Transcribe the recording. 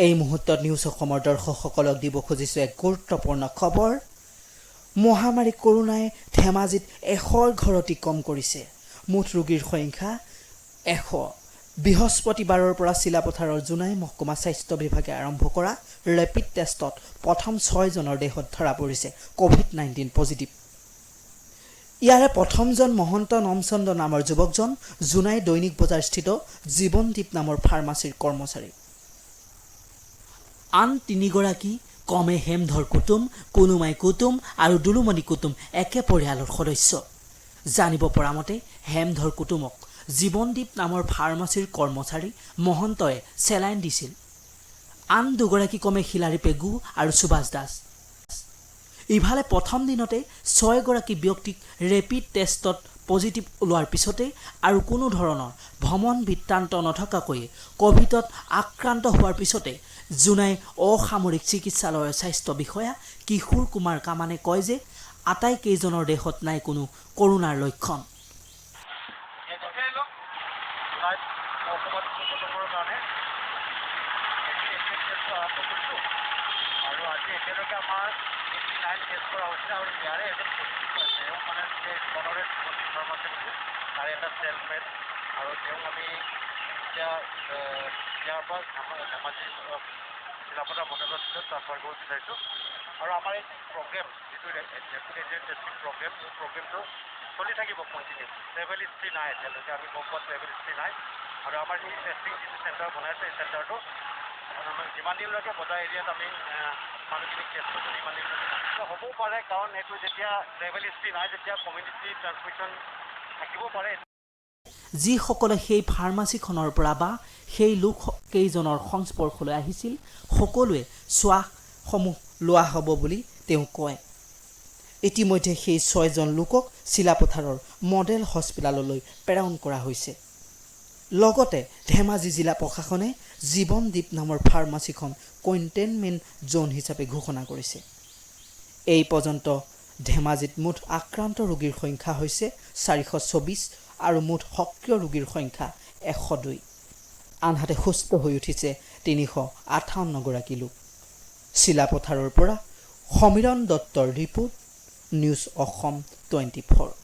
এই মুহূৰ্তত নিউজ অসমৰ দৰ্শকসকলক দিব খুজিছোঁ এক গুৰুত্বপূৰ্ণ খবৰ। মহামাৰী কৰোনাই ধেমাজিত 100ৰ ঘৰ অতিক্ৰম কৰিছে। মুঠ ৰোগীৰ সংখ্যা 100। বৃহস্পতিবাৰৰ পৰা চিলাপথাৰৰ জোনাই মহকুমা স্বাস্থ্য বিভাগে আৰম্ভ কৰা ৰেপিড টেষ্টত প্ৰথম 6জনৰ দেহত ধৰা পৰিছে কোভিড-19 পজিটিভ। ইয়াৰে প্ৰথমজন মহন্ত নমচন্দ্ৰ নামৰ যুৱকজন জোনাই দৈনিক বজাৰস্থিত জীৱনদীপ নামৰ ফাৰ্মাচীৰ কৰ্মচাৰী। আন 3গৰাকী কমে হেমধৰ কুটুম, কুনুমাই কুটুম আৰু দুলুমণি কুটুম একে পৰিয়ালৰ সদস্য। জানিব পৰা মতে হেমধৰ কুটুমক জীৱনদীপ নামৰ ফাৰ্মাচীৰ কৰ্মচাৰী মহন্তই চেলাইন দিছিল। আন 2গৰাকী কমে শিলাৰী পেগু আৰু সুভাষ দাস। ইফালে প্ৰথম দিনতে 6গৰাকী ব্যক্তিক ৰেপিড টেষ্টত পজিটিভ ওলোৱাৰ পিছতে আৰু কোনো ধৰণৰ ভ্ৰমণ বৃত্তান্ত নথকাকৈ কোভিডত আক্ৰান্ত হোৱাৰ পিছতে জোনাই অসামৰিক চিকিৎসালয়ৰ স্বাস্থ্য বিষয়া কিশোৰ কুমাৰ কামানে কয় যে আটাইকেইজনৰ দেহত নাই কোনো কৰোনাৰ লক্ষণ। আৰু আজি এতিয়ালৈকে আমাৰ 89 টেষ্ট কৰা হৈছে আৰু ইয়াৰে এজন তেওঁ মানে বনৰে ফাৰ্মাচী তাৰে এটা চেলমেট আৰু তেওঁক আমি এতিয়া ইয়াৰ পৰা ধেমাজি চিলাপথাৰ মডেল হস্পিটেলত ট্ৰান্সফাৰ কৰিব বিচাৰিছোঁ। আৰু আমাৰ এই প্ৰগ্ৰেম যিটো ৰেপিড এণ্টিজেন টেষ্টিং প্ৰগ্ৰেম, এই প্ৰগ্ৰেমটো চলি থাকিব কণ্টিনিউ। ট্ৰেভেল হিষ্ট্ৰী নাই এতিয়ালৈকে, আমি গম পোৱা ট্ৰেভেল হিষ্ট্ৰী নাই। আৰু আমাৰ এই টেষ্টিং যিটো চেণ্টাৰ বনাইছে এই চেণ্টাৰটো যিমান দিনলৈকে বজাৰ এৰিয়াত আমি মানুহখিনিক টেষ্ট কৰিছোঁ সিমান দিনলৈকে হ'বও পাৰে, কাৰণ এইটো যেতিয়া ট্ৰেভেল হিষ্ট্ৰী নাই তেতিয়া কমিউনিটি ট্ৰান্সমিশ্যন থাকিব পাৰে। যিসকলে সেই ফাৰ্মাচীখনৰ পৰা বা সেই লোককেইজনৰ সংস্পৰ্শলৈ আহিছিল সকলোৱে শ্বাসসমূহ লোৱা হ'ব বুলি তেওঁ কয়। ইতিমধ্যে সেই 6জন লোকক চিলাপথাৰৰ মডেল হস্পিটেললৈ প্ৰেৰণ কৰা হৈছে। লগতে ধেমাজি জিলা প্ৰশাসনে জীৱনদীপ নামৰ ফাৰ্মাচীখন কণ্টেইনমেণ্ট জ'ন হিচাপে ঘোষণা কৰিছে। এই পৰ্যন্ত ধেমাজিত মুঠ আক্ৰান্ত ৰোগীৰ সংখ্যা হৈছে 424 আৰু মুঠ সক্ৰিয় ৰোগীৰ সংখ্যা 102। আনহাতে সুস্থ হৈ উঠিছে 358গৰাকী লোক। চিলাপথাৰৰ পৰা সমীৰণ দত্তৰ ৰিপৰ্ট, নিউজ অসম 24।